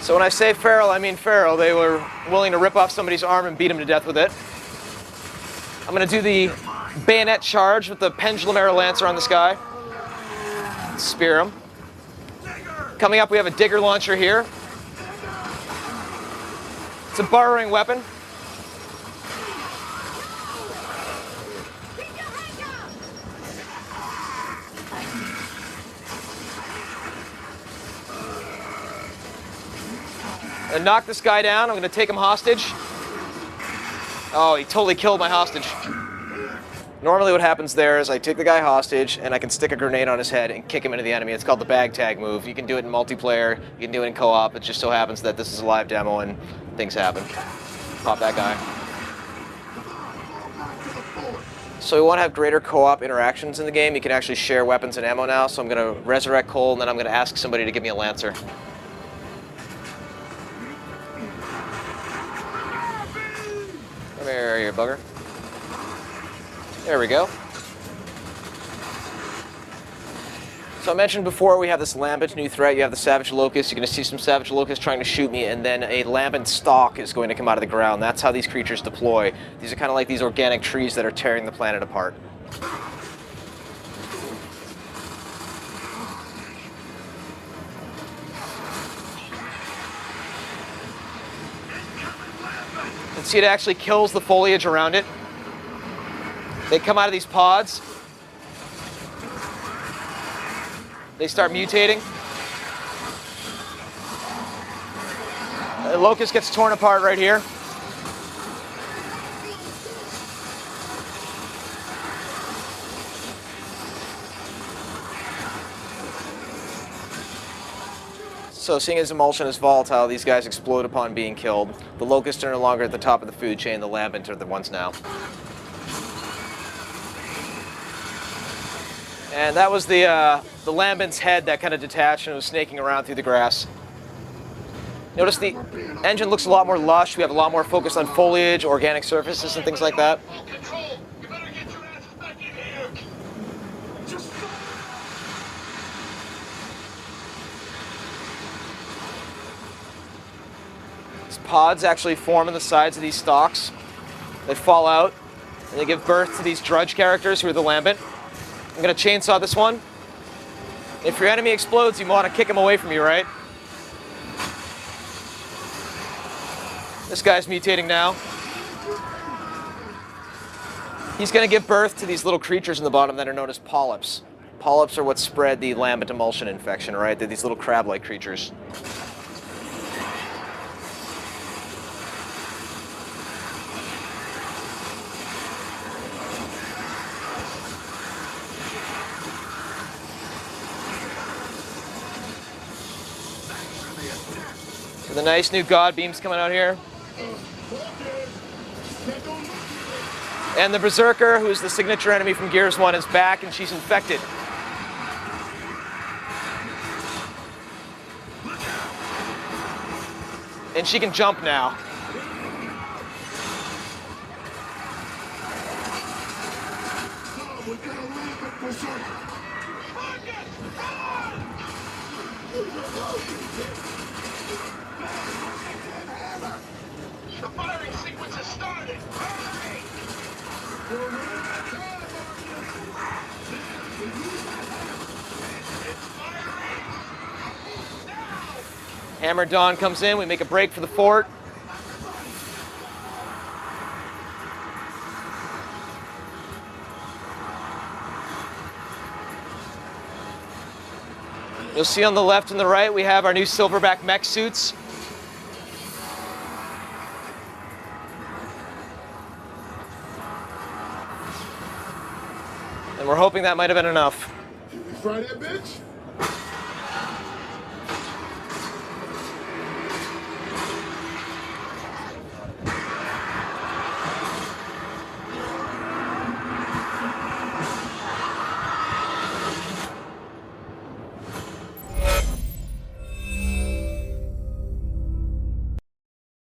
So when I say feral, I mean feral. They were willing to rip off somebody's arm and beat him to death with it. I'm going to do the bayonet charge with the pendulum arrow lancer on this guy. Spear him. Coming up, we have a digger launcher here. It's a burrowing weapon. And knock this guy down. I'm going to take him hostage. Oh, he totally killed my hostage. Normally what happens there is I take the guy hostage and I can stick a grenade on his head and kick him into the enemy. It's called the bag tag move. You can do it in multiplayer. You can do it in co-op. It just so happens that this is a live demo and things happen. Pop that guy. So we want to have greater co-op interactions in the game. You can actually share weapons and ammo now. So I'm going to resurrect Cole and then I'm going to ask somebody to give me a Lancer. Come here, you bugger. There we go. So I mentioned before we have this Lambent new threat. You have the Savage Locust. You're going to see some Savage Locusts trying to shoot me, and then a Lambent stalk is going to come out of the ground. That's how these creatures deploy. These are kind of like these organic trees that are tearing the planet apart. And see, it actually kills the foliage around it. They come out of these pods. They start mutating. The locust gets torn apart right here. So seeing as emulsion is volatile, these guys explode upon being killed. The locusts are no longer at the top of the food chain. The Lambent are the ones now. And that was the Lambent's head that kind of detached and was snaking around through the grass. Notice the engine looks a lot more lush. We have a lot more focus on foliage, organic surfaces, and things like that. These pods actually form on the sides of these stalks. They fall out, and they give birth to these drudge characters who are the Lambent. I'm going to chainsaw this one. If your enemy explodes, you want to kick him away from you, right? This guy's mutating now. He's going to give birth to these little creatures in the bottom that are known as polyps. Polyps are what spread the Lambent emulsion infection, right? They're these little crab-like creatures. The nice new God beams coming out here. And the Berserker, who's the signature enemy from Gears 1, is back and she's infected. And she can jump now. The firing sequence has started! Hurry! Hammer Dawn comes in, we make a break for the fort. You'll see on the left and the right we have our new Silverback mech suits. And we're hoping that might have been enough. Try that, bitch.